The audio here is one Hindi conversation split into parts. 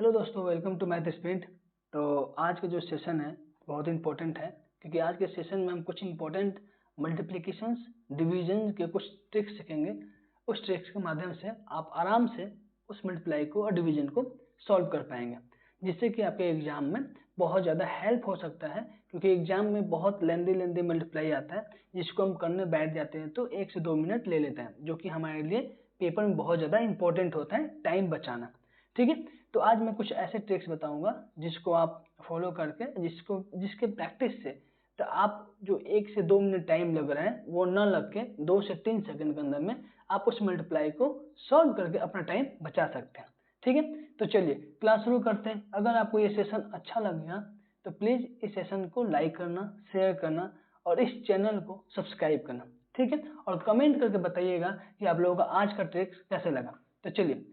हेलो दोस्तों, वेलकम टू मैथ स्प्रिंट। तो आज का जो सेशन है बहुत इंपॉर्टेंट है, क्योंकि आज के सेशन में हम कुछ इंपॉर्टेंट मल्टीप्लिकेशंस, डिवीजन के कुछ ट्रिक्स सीखेंगे। उस ट्रिक्स के माध्यम से आप आराम से उस मल्टीप्लाई को और डिवीजन को सॉल्व कर पाएंगे, जिससे कि आपके एग्जाम में बहुत ज़्यादा हेल्प हो सकता है। क्योंकि एग्जाम में बहुत लेंदी मल्टीप्लाई आता है, जिसको हम करने बैठ जाते हैं तो 1 से 2 मिनट ले लेते हैं, जो कि हमारे लिए पेपर में बहुत ज़्यादा इंपॉर्टेंट होता है, टाइम बचाना। ठीक है, तो आज मैं कुछ ऐसे ट्रिक्स बताऊंगा जिसको आप फॉलो करके जिसके प्रैक्टिस से तो आप जो 1 से 2 मिनट टाइम लग रहा है वो न लग के 2 से 3 सेकंड के अंदर में आप उस मल्टीप्लाई को सॉल्व करके अपना टाइम बचा सकते हैं। ठीक है, तो चलिए क्लास शुरू करते हैं। अगर आपको ये सेशन अच्छा लगेगा तो प्लीज इस सेशन को लाइक करना, शेयर करना और इस चैनल को सब्सक्राइब करना। ठीक है, और कमेंट करके बताइएगा कि आप लोगों का आज का ट्रिक्स कैसे लगा। तो चलिए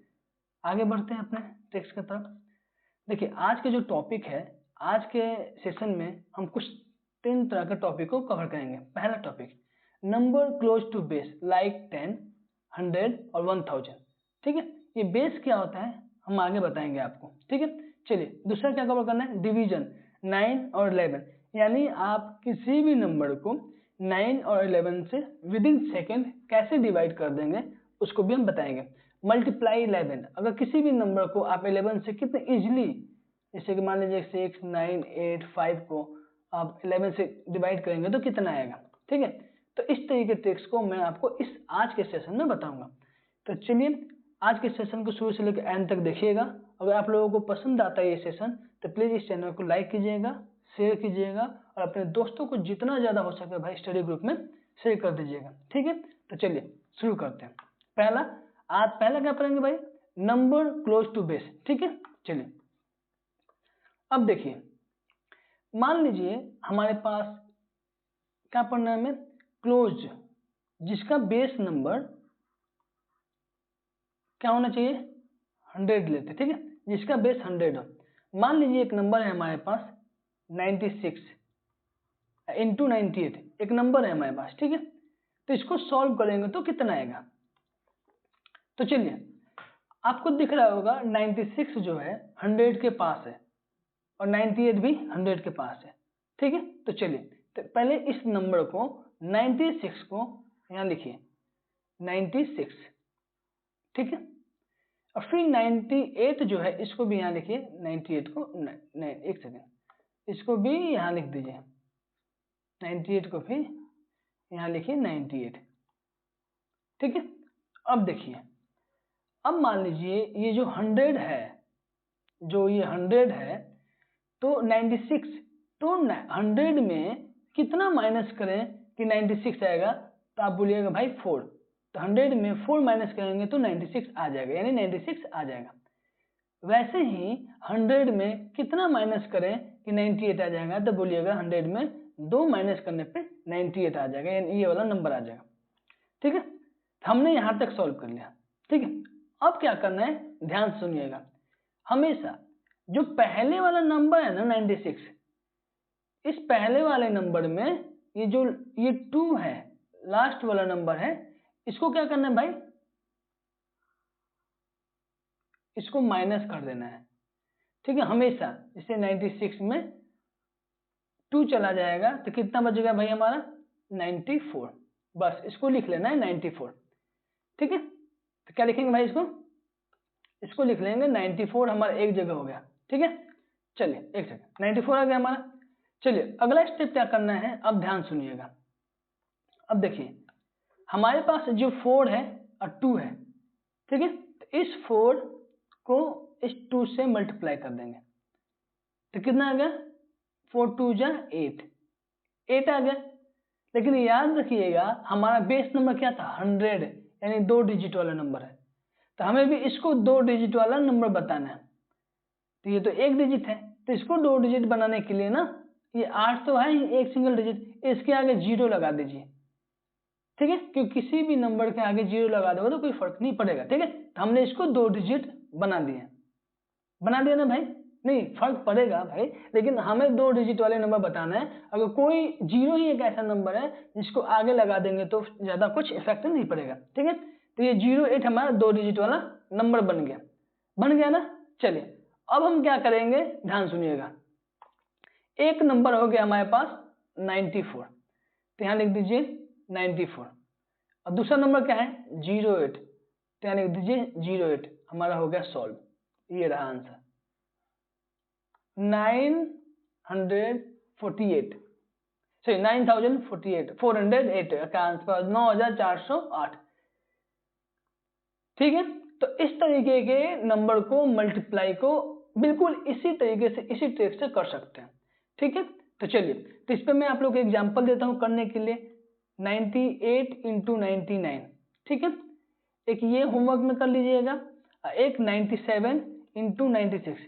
आगे बढ़ते हैं अपने ट्रिक्स की तरफ। देखिए, आज के जो टॉपिक है, आज के सेशन में हम कुछ 3 तरह के टॉपिक को कवर करेंगे। पहला topic, number close to base like 10, 100 और 1000। ठीक है, ये बेस क्या होता है हम आगे बताएंगे आपको। ठीक है, चलिए दूसरा क्या कवर करना है, डिवीजन 9 और 11। यानी आप किसी भी नंबर को 9 और 11 से विद इन सेकेंड कैसे डिवाइड कर देंगे उसको भी हम बताएंगे। मल्टीप्लाई 11, अगर किसी भी नंबर को आप 11 से कितने इजिली, जैसे कि मान लीजिए 6, 9, 8, 5 को आप 11 से डिवाइड करेंगे तो कितना आएगा। ठीक है, तो इस तरीके के ट्रिक्स को मैं आपको इस आज के सेशन में बताऊंगा। तो चलिए आज के सेशन को शुरू से लेकर एंड तक देखिएगा। अगर आप लोगों को पसंद आता है ये सेशन तो प्लीज इस चैनल को लाइक कीजिएगा, शेयर कीजिएगा और अपने दोस्तों को जितना ज्यादा हो सके भाई स्टडी ग्रुप में शेयर कर दीजिएगा। ठीक है, तो चलिए शुरू करते हैं। पहला क्या पढ़ेंगे भाई, नंबर क्लोज टू बेस। ठीक है, चलिए अब देखिए, मान लीजिए हमारे पास क्या पढ़ना है, हमें क्लोज, जिसका बेस नंबर क्या होना चाहिए, 100 लेते। ठीक है, जिसका बेस 100 हो। मान लीजिए एक नंबर है हमारे पास 96 इंटू 98, एक नंबर है हमारे पास। ठीक है, तो इसको सॉल्व करेंगे तो कितना आएगा। तो चलिए आपको दिख रहा होगा 96 जो है 100 के पास है और 98 भी 100 के पास है। ठीक है, तो चलिए तो पहले इस नंबर को 96 को यहाँ लिखिए 96। ठीक है, और फिर 98 जो है इसको भी यहाँ लिखिए 98 को एक सेकेंड, इसको भी यहाँ लिख दीजिए 98 को भी यहाँ लिखिए 98। ठीक है, अब देखिए, अब मान लीजिए ये जो 100 है, जो ये 100 है तो 96, तो 100 में कितना माइनस करें कि 96 आएगा, तो आप बोलिएगा भाई 4। तो 100 में 4 माइनस करेंगे तो 96 आ जाएगा, यानी 96 आ जाएगा। वैसे ही 100 में कितना माइनस करें कि 98 आ जाएगा, तो बोलिएगा 100 में 2 माइनस करने पे 98 आ जाएगा, यानी ये वाला नंबर आ जाएगा। ठीक है, हमने यहां तक सॉल्व कर लिया। ठीक है, अब क्या करना है, ध्यान सुनिएगा। हमेशा जो पहले वाला नंबर है ना 96, इस पहले वाले नंबर में ये 2 है, लास्ट वाला नंबर है, इसको क्या करना है भाई, इसको माइनस कर देना है। ठीक है, हमेशा जैसे 96 में 2 चला जाएगा तो कितना बचेगा भाई हमारा 94, बस इसको लिख लेना है 94। ठीक है, तो क्या लिखेंगे भाई, इसको लिख लेंगे 94, हमारा एक जगह हो गया। ठीक है, चलिए एक सेकंड, 94 आ गया हमारा। चलिए अगला स्टेप क्या करना है, अब ध्यान सुनिएगा। अब देखिए हमारे पास जो 4 है और 2 है। ठीक है, तो इस 4 को इस 2 से मल्टीप्लाई कर देंगे तो कितना आ गया, 4 2 जा 8 आ गया। लेकिन याद रखिएगा हमारा बेस नंबर क्या था, 100, यानी 2 डिजिट वाला नंबर है, तो हमें भी इसको 2 डिजिट वाला नंबर बताना है। तो ये तो 1 डिजिट है, तो इसको 2 डिजिट बनाने के लिए ना, ये 8 तो है ही एक सिंगल डिजिट, इसके आगे 0 लगा दीजिए। ठीक है, क्योंकि किसी भी नंबर के आगे 0 लगा दोगे तो कोई फर्क नहीं पड़ेगा। ठीक है, तो हमने इसको 2 डिजिट बना दिया ना भाई, नहीं फर्क पड़ेगा भाई, लेकिन हमें 2 डिजिट वाले नंबर बताना है। अगर कोई 0 ही एक ऐसा नंबर है जिसको आगे लगा देंगे तो ज्यादा कुछ इफेक्ट नहीं पड़ेगा। ठीक है, तो ये 08 हमारा 2 डिजिट वाला नंबर बन गया ना। चलिए अब हम क्या करेंगे, ध्यान सुनिएगा। एक नंबर हो गया हमारे पास 94, तो यहाँ लिख दीजिए 94। और दूसरा नंबर क्या है 08, तो यहाँ लिख दीजिए 08। हमारा हो गया सॉल्व, ये रहा आंसर 948, सॉरी 9048, 408 का आंसर 9408। ठीक है, तो इस तरीके के नंबर को मल्टीप्लाई को बिल्कुल इसी तरीके से, इसी ट्रिक से कर सकते हैं। ठीक है, तो चलिए, तो इस पर मैं आप लोग को एग्जांपल देता हूं करने के लिए। 98 × 99, ठीक है, एक ये होमवर्क में कर लीजिएगा, एक 97 × 96,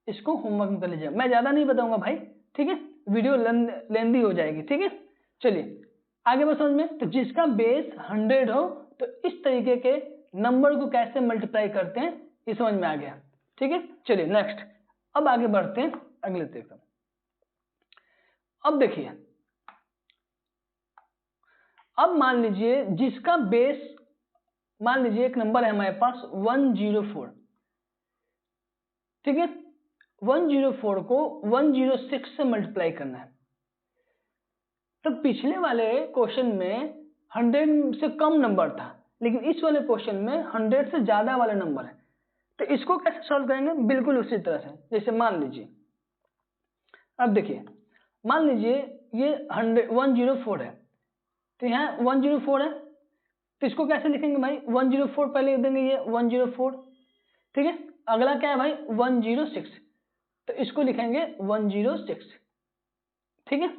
इसको होमवर्क में कर लीजिएगा। मैं ज्यादा नहीं बताऊंगा भाई, ठीक है, वीडियो लेंदी हो जाएगी। ठीक है, चलिए आगे बढ़ समझ में। तो जिसका बेस 100 हो, तो इस तरीके के नंबर को कैसे मल्टीप्लाई करते हैं ये समझ में आ गया। ठीक है, चलिए नेक्स्ट, अब आगे बढ़ते हैं अगले तरीके। अब देखिए, अब मान लीजिए जिसका बेस, मान लीजिए एक नंबर है हमारे पास 104, ठीक है, 104 को 106 से मल्टीप्लाई करना है। तो पिछले वाले क्वेश्चन में 100 से कम नंबर था, लेकिन इस वाले क्वेश्चन में 100 से ज्यादा वाला नंबर है। तो इसको कैसे सॉल्व करेंगे, बिल्कुल उसी तरह से। जैसे मान लीजिए, अब देखिए, मान लीजिए ये 104 है, तो यहाँ 104 है, तो इसको कैसे लिखेंगे भाई, 104 पहले लिख देंगे, ये 104। ठीक है, अगला क्या है भाई 106, तो इसको लिखेंगे 106। ठीक है,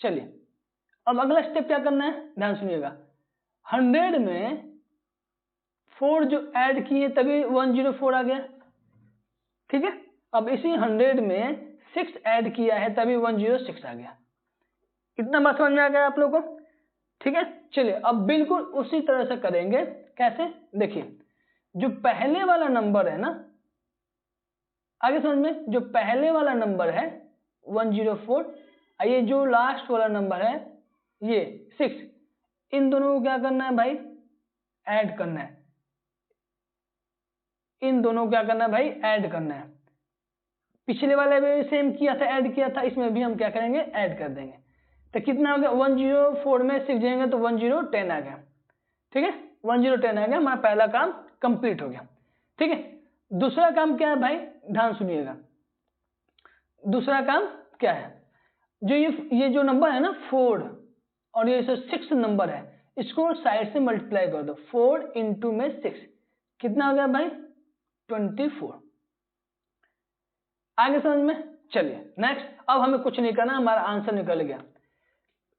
चलिए अब अगला स्टेप क्या करना है, ध्यान सुनिएगा। 100 में 4 जो ऐड किए तभी 104 आ गया। ठीक है, अब इसी 100 में 6 ऐड किया है तभी 106 आ गया। कितना बात समझ में आ गया आप लोगों को। ठीक है, चलिए अब बिल्कुल उसी तरह से करेंगे। कैसे, देखिए, जो पहले वाला नंबर है ना, आगे समझ में, जो पहले वाला नंबर है 104, ये जो लास्ट वाला नंबर है ये 6, इन दोनों को क्या करना है भाई, ऐड करना है। इन दोनों को क्या करना है भाई, ऐड करना है। पिछले वाले में भी सेम किया था, ऐड किया था, इसमें भी हम क्या करेंगे, ऐड कर देंगे। तो कितना हो गया, 104 में 6 जाएंगे तो 1010 आ गया। ठीक है, 1010 आ गया, हमारा पहला काम कंप्लीट हो गया। ठीक है, दूसरा काम क्या है भाई, ध्यान सुनिएगा। दूसरा काम क्या है, जो ये जो नंबर है ना 4 और ये 6 नंबर है, इसको साइड से मल्टीप्लाई कर दो। 4 × में 6 कितना हो गया भाई, 24। आगे समझ में, चलिए नेक्स्ट। अब हमें कुछ नहीं करना, हमारा आंसर निकल गया।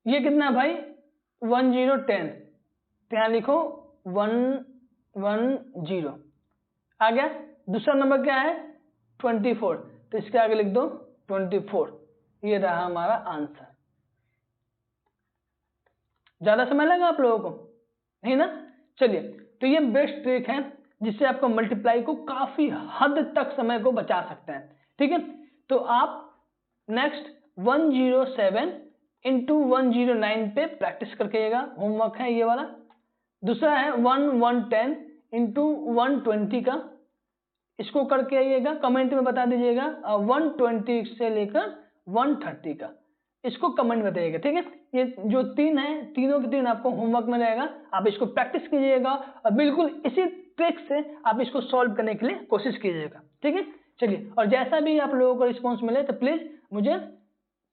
ये कितना है भाई 1010, तो यहाँ लिखो 110 आ गया। दूसरा नंबर क्या है 24, तो इसके आगे लिख दो 24। ये रहा हमारा आंसर। ज्यादा समय लगा आप लोगों को, नहीं ना। चलिए, तो ये बेस्ट ट्रिक है जिससे आपको मल्टीप्लाई को काफी हद तक समय को बचा सकते हैं। ठीक है, तो आप नेक्स्ट 107 × 109 पे प्रैक्टिस करके आइएगा, होमवर्क है ये वाला। दूसरा है 110 × 120 का, इसको करके आइएगा, कमेंट में बता दीजिएगा। 120 से लेकर 130 का, इसको कमेंट बताइएगा। ठीक है, ये जो 3 है, तीनों के 3 आपको होमवर्क में रहेगा, आप इसको प्रैक्टिस कीजिएगा और बिल्कुल इसी ट्रिक से आप इसको सॉल्व करने के लिए कोशिश कीजिएगा। ठीक है, चलिए, और जैसा भी आप लोगों को रिस्पॉन्स मिले तो प्लीज मुझे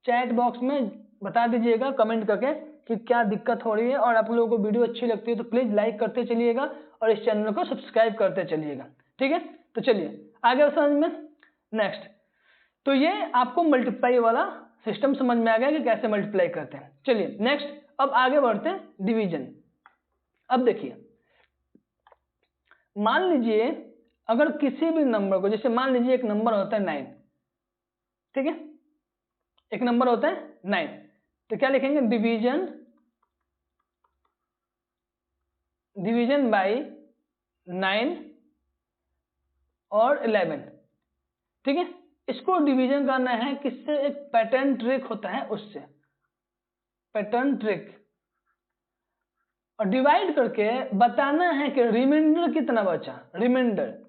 चैट बॉक्स में बता दीजिएगा कमेंट करके कि क्या दिक्कत हो रही है, और आप लोगों को वीडियो अच्छी लगती है तो प्लीज लाइक करते चलिएगा और इस चैनल को सब्सक्राइब करते चलिएगा। ठीक है, तो चलिए आगे समझ में। नेक्स्ट, तो ये आपको मल्टीप्लाई वाला सिस्टम समझ में आ गया कि कैसे मल्टीप्लाई करते हैं। चलिए नेक्स्ट, अब आगे बढ़ते हैं डिवीजन। अब देखिए, मान लीजिए अगर किसी भी नंबर को, जैसे मान लीजिए एक नंबर होता है 9, ठीक है, एक नंबर होता है 9, तो क्या लिखेंगे, डिवीजन बाय 9 और 11। ठीक है, इसको डिवीजन करना है किससे, एक पैटर्न ट्रिक होता है उससे, पैटर्न ट्रिक, और डिवाइड करके बताना है कि रिमाइंडर कितना बचा, रिमाइंडर।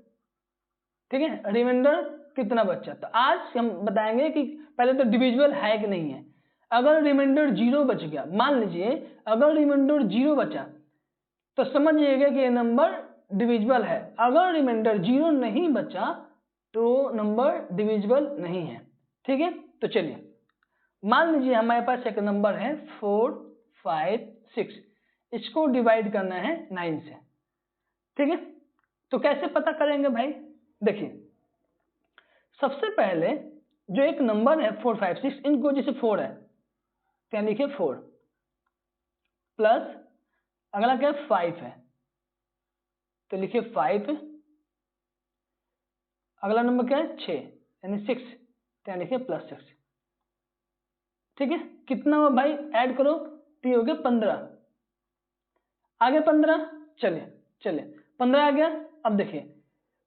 ठीक है, रिमाइंडर कितना बचा। तो आज हम बताएंगे कि पहले तो डिविजिबल है कि नहीं है। अगर रिमाइंडर 0 बच गया, मान लीजिए अगर रिमाइंडर 0 बचा तो समझिएगा कि ये नंबर डिविजिबल है। अगर रिमाइंडर 0 नहीं बचा तो नंबर डिविजिबल नहीं है। ठीक है, तो चलिए मान लीजिए हमारे पास एक नंबर है 4, 5, 6, इसको डिवाइड करना है 9 से। ठीक है, तो कैसे पता करेंगे भाई, देखिए सबसे पहले जो एक नंबर है 4, 5, 6, इनको जैसे 4 है क्या लिखे 4 प्लस अगला क्या 5 है तो लिखिए 5, अगला नंबर क्या है 6 यानी 6 तो यहाँ लिखिए +6। ठीक है, कितना हुआ भाई, ऐड करो तो हो गया 15, आगे 15, चलिए 15 आ गया। अब देखिए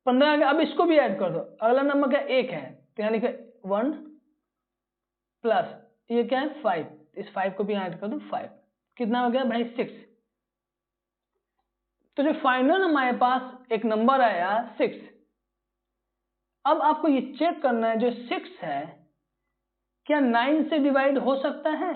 15 आ गया, अब इसको भी ऐड कर दो, अगला नंबर क्या 1 है तो यहाँ लिखे 1 प्लस ये क्या है 5, इस 5 को भी ऐड कर दो 5, कितना हो गया भाई 6। तो जो फाइनल हमारे पास एक नंबर आया 6। अब आपको ये चेक करना है जो 6 है क्या 9 से डिवाइड हो सकता है,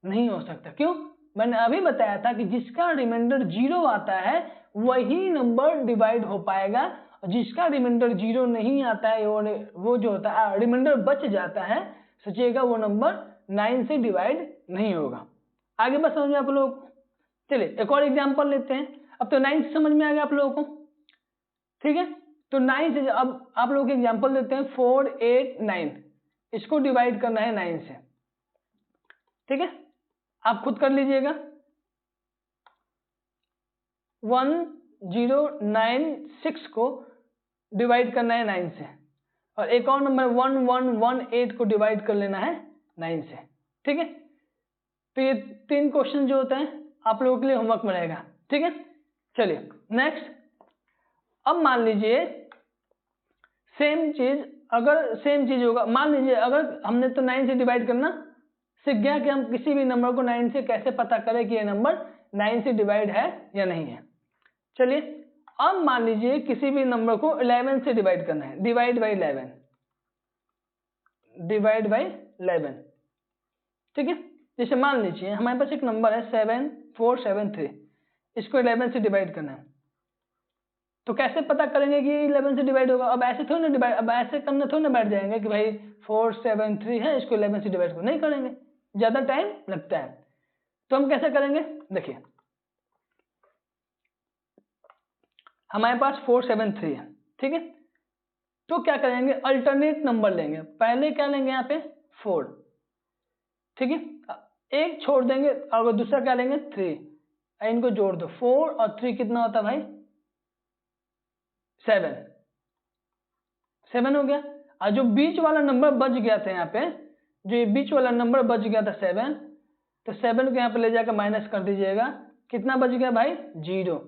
नहीं हो सकता। क्यों, मैंने अभी बताया था कि जिसका रिमाइंडर 0 आता है वही नंबर डिवाइड हो पाएगा, और जिसका रिमाइंडर 0 नहीं आता है वो जो होता है रिमाइंडर बच जाता है, सोचिएगा वो नंबर 9 से डिवाइड नहीं होगा। आगे बस समझ में आप लोगों को। चलिए एक और एग्जांपल लेते हैं। अब तो 9 से समझ में आ गया आप लोगों को। ठीक है, तो 9 से अब आप लोगों को एग्जांपल देते हैं 4, 8, 9, इसको डिवाइड करना है 9 से। ठीक है, आप खुद कर लीजिएगा। 1096 को डिवाइड करना है 9 से, और एक और नंबर 1118 को डिवाइड कर लेना है 9 से। ठीक है, तो ये 3 क्वेश्चन जो होते हैं आप लोगों के लिए होमवर्क में रहेगा। ठीक है, चलिए नेक्स्ट। अब मान लीजिए सेम चीज, अगर सेम चीज होगा, मान लीजिए अगर हमने तो 9 से डिवाइड करना सीख गया कि हम किसी भी नंबर को 9 से कैसे पता करें कि ये नंबर 9 से डिवाइड है या नहीं है। चलिए अब मान लीजिए किसी भी नंबर को 11 से डिवाइड करना है, डिवाइड बाई 11। ठीक है, जैसे मान लीजिए हमारे पास एक नंबर है 7473, इसको 11 से डिवाइड करना है, तो कैसे पता करेंगे कि 11 से डिवाइड होगा। अब ऐसे थोड़ी ना डिवाइड, अब ऐसे करने थोड़ी ना बैठ जाएंगे कि भाई 473 है इसको 11 से डिवाइड करो, नहीं करेंगे, ज्यादा टाइम लगता है। तो हम कैसे करेंगे, देखिए हमारे पास 473 है। ठीक है, तो क्या करेंगे, अल्टरनेट नंबर लेंगे। पहले क्या लेंगे यहाँ पे 4, ठीक है, एक छोड़ देंगे, और दूसरा क्या लेंगे 3, इनको जोड़ दो, 4 और 3 कितना होता है भाई 7 हो गया। और जो बीच वाला नंबर बच गया था यहाँ पे, जो ये बीच वाला नंबर बच गया था 7, तो 7 को यहाँ पे ले जाकर माइनस कर दीजिएगा, कितना बच गया भाई 0।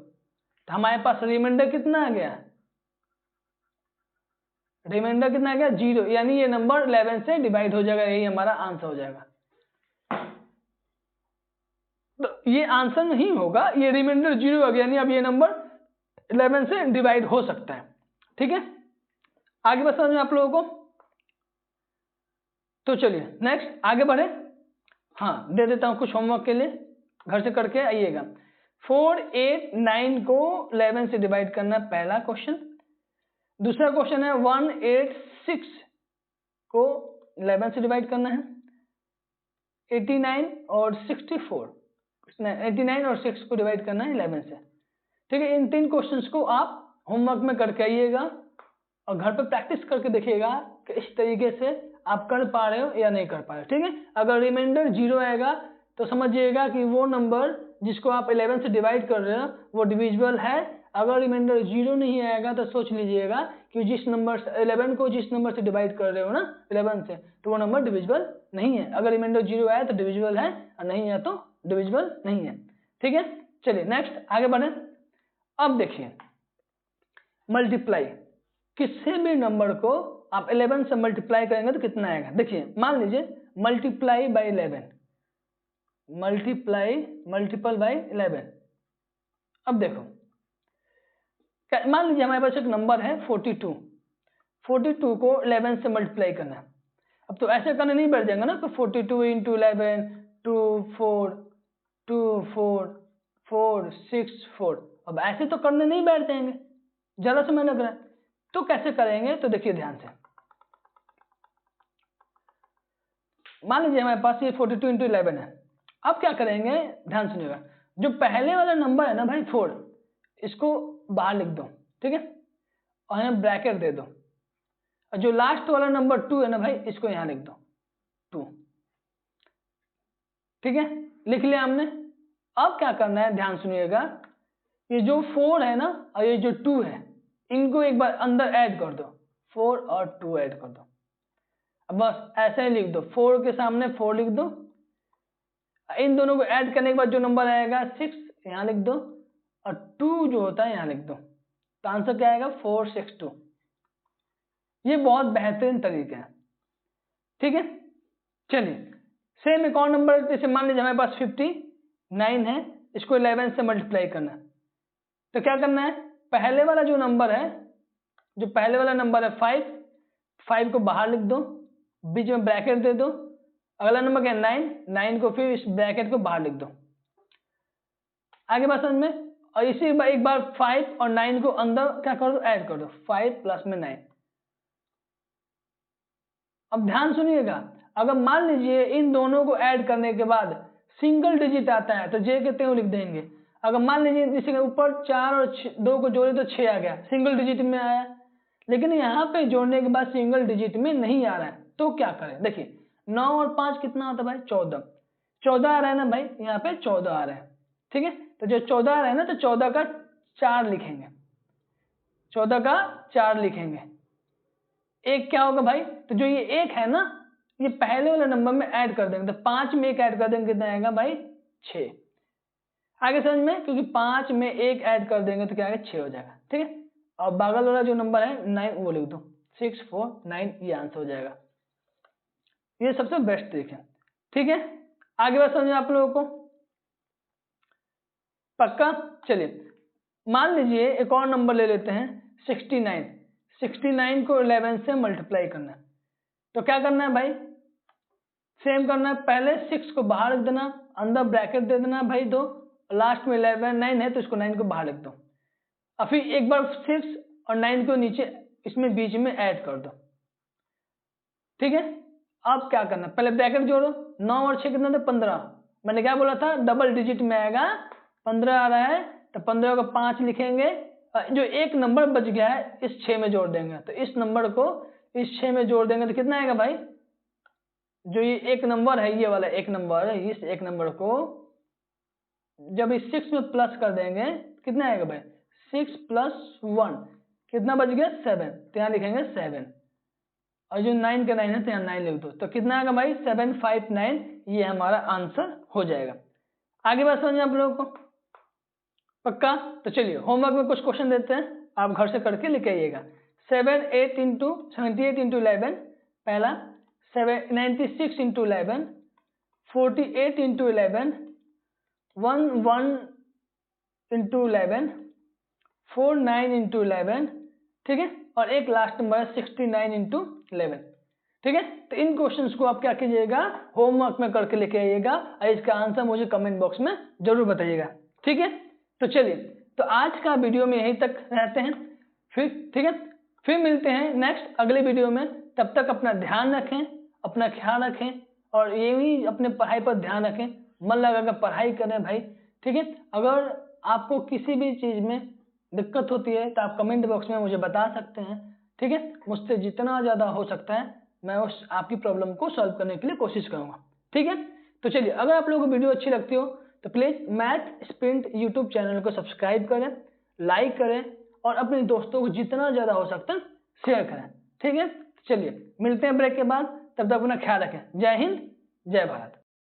तो हमारे पास रिमाइंडर कितना आ गया, रिमाइंडर कितना आ गया 0, यानी ये नंबर 11 से डिवाइड हो जाएगा, यही हमारा आंसर हो जाएगा। तो ये आंसर नहीं होगा, ये रिमाइंडर 0 हो गया, यानी अब ये नंबर 11 से डिवाइड हो सकता है। ठीक है, आगे बस समझ में आप लोगों को। तो चलिए नेक्स्ट आगे बढ़े। हाँ, दे देता हूं कुछ होमवर्क के लिए, घर से करके आइएगा। 4, 8, 9 को 11 से डिवाइड करना है, पहला क्वेश्चन। दूसरा क्वेश्चन है 186 को 11 से डिवाइड करना है। 89 और 64, 89 और 6 को डिवाइड करना है 11 से। ठीक है, इन 3 क्वेश्चंस को आप होमवर्क में करके आइएगा और घर पे प्रैक्टिस करके देखिएगा कि इस तरीके से आप कर पा रहे हो या नहीं कर पा रहे हो। ठीक है, अगर रिमाइंडर 0 आएगा तो समझिएगा कि वो नंबर जिसको आप 11 से डिवाइड कर रहे हो वो डिविजिबल है। अगर रिमाइंडर 0 नहीं आएगा तो सोच लीजिएगा कि जिस नंबर 11 को जिस नंबर से डिवाइड कर रहे हो ना 11 से, तो वो नंबर डिविजिबल नहीं है। अगर रिमाइंडर 0 आया तो डिविजिबल है, और नहीं आया तो डिविजिबल नहीं है। ठीक है, चलिए नेक्स्ट आगे बढ़े। अब देखिए मल्टीप्लाई, किसी भी नंबर को आप 11 से मल्टीप्लाई करेंगे तो कितना आएगा। देखिए मान लीजिए मल्टीप्लाई बाई 11, मल्टीपल बाई 11। अब देखो मान लीजिए हमारे पास एक नंबर है 42, 42 को 11 से मल्टीप्लाई करना है। अब तो ऐसे करने नहीं बैठ जाएंगे ना, तो 42 × 11 2 4 2 4 4 6 4। अब ऐसे तो करने नहीं बैठ जाएंगे, ज़्यादा समय लग रहा है। तो कैसे करेंगे, तो देखिए ध्यान से। मान लीजिए हमारे पास ये 42 × 11 है। अब क्या करेंगे, ध्यान सुनिएगा। जो पहले वाला नंबर है ना भाई 4, इसको बाहर लिख दो, ठीक है, और यहाँ ब्रैकेट दे दो। और जो लास्ट वाला नंबर 2 है ना भाई, इसको यहाँ लिख दो 2, ठीक है, लिख लिया हमने। अब क्या करना है, ध्यान सुनिएगा। ये जो 4 है ना और ये जो 2 है, इनको एक बार अंदर ऐड कर दो, 4 और 2 ऐड कर दो। अब बस ऐसे ही लिख दो, 4 के सामने 4 लिख दो। इन दोनों को ऐड करने के बाद जो नंबर आएगा 6 यहाँ लिख दो, और 2 जो होता है यहाँ लिख दो। तो आंसर क्या आएगा, 462। ये बहुत बेहतरीन तरीका है, ठीक है। चलिए सेम एक और नंबर, जैसे मान लीजिए हमारे पास 59 है, इसको 11 से मल्टीप्लाई करना है। तो क्या करना है, पहले वाला जो नंबर है, जो पहले वाला नंबर है 5 को बाहर लिख दो, बीच में ब्रैकेट दे दो। अगला नंबर क्या है 9 को फिर इस ब्रैकेट को बाहर लिख दो। आगे बात समझ में। और इसी एक बार 5 और 9 को अंदर क्या कर दो, ऐड कर दो, 5 + 9। अब ध्यान सुनिएगा, अगर मान लीजिए इन दोनों को ऐड करने के बाद सिंगल डिजिट आता है तो जे के त्यों लिख देंगे। अगर मान लीजिए इसी के ऊपर 4 और 2 को जोड़े तो 6 आ गया, सिंगल डिजिट में आया। लेकिन यहाँ पे जोड़ने के बाद सिंगल डिजिट में नहीं आ रहा है, तो क्या करें। देखिए 9 और 5 कितना होता है भाई, 14 आ रहा है ना भाई, यहाँ पे 14 आ रहा है, ठीक है। तो जो 14 आ रहा है ना, तो 14 का 4 लिखेंगे, 14 का 4 लिखेंगे। एक क्या होगा भाई, तो जो ये एक है ना, ये पहले वाले नंबर में ऐड कर देंगे। तो 5 में 1 ऐड कर देंगे, कितना आएगा भाई, 6। आगे समझ में, क्योंकि 5 में 1 ऐड कर देंगे तो क्या आएगा, 6 हो जाएगा, ठीक है। और बगल वाला जो नंबर है 9 वो लिख दो, 6 4 9, ये आंसर हो जाएगा। ये सबसे बेस्ट ट्रिक है, ठीक है। आगे बात समझे आप लोगों को, पक्का। चलिए मान लीजिए एक और नंबर ले लेते हैं 69 को 11 से मल्टीप्लाई करना है। तो क्या करना है भाई, सेम करना है। पहले 6 को बाहर रख देना, अंदर ब्रैकेट दे देना भाई 2, लास्ट में 11 9 है तो इसको 9 को बाहर रख दो। और फिर एक बार 6 और 9 को नीचे इसमें बीच में ऐड कर दो, ठीक है। अब क्या करना, पहले ब्रैकेट जोड़ो, 9 और 6 कितना था, 15। मैंने क्या बोला था, डबल डिजिट में आएगा, 15 आ रहा है, तो 15 को 5 लिखेंगे। जो एक नंबर बच गया है इस 6 में जोड़ देंगे, तो इस नंबर को इस 6 में जोड़ देंगे तो कितना आएगा भाई, जो ये एक नंबर है, ये वाला एक नंबर है, इस एक नंबर को जब इस 6 में प्लस कर देंगे कितना आएगा भाई, 6 + 1 कितना बच गया, 7। तो यहाँ लिखेंगे 7, और जो 9 का 9 है तो यहाँ 9 लिख दो। तो कितना आएगा भाई, 759, ये हमारा आंसर हो जाएगा। आगे बात समझे आप लोगों को, पक्का। तो चलिए होमवर्क में कुछ क्वेश्चन देते हैं, आप घर से करके लेके आइएगा। 78 × 11, पहला 96 × 11, 48 × 11, 11 × 11, 49 × 11, ठीक है। और एक लास्ट नंबर है 69 × 11, ठीक है। तो इन क्वेश्चंस को आप क्या कीजिएगा, होमवर्क में करके लेके आइएगा, और इसका आंसर मुझे कमेंट बॉक्स में जरूर बताइएगा, ठीक है। तो चलिए, तो आज का वीडियो में यहीं तक रहते हैं, फिर ठीक है, फिर मिलते हैं नेक्स्ट अगले वीडियो में। तब तक अपना ध्यान रखें, अपना ख्याल रखें, और ये भी अपने पढ़ाई पर ध्यान रखें, मन लगा कर पढ़ाई करें भाई, ठीक है। अगर आपको किसी भी चीज़ में दिक्कत होती है तो आप कमेंट बॉक्स में मुझे बता सकते हैं, ठीक है। मुझसे जितना ज़्यादा हो सकता है मैं उस आपकी प्रॉब्लम को सॉल्व करने के लिए कोशिश करूँगा, ठीक है। तो चलिए, अगर आप लोगों को वीडियो अच्छी लगती हो तो please math sprint YouTube channel को सब्सक्राइब करें, लाइक करें, और अपने दोस्तों को जितना ज़्यादा हो सकता है शेयर करें, ठीक है। चलिए मिलते हैं ब्रेक के बाद, तब तक अपना ख्याल रखें। जय हिंद, जय भारत।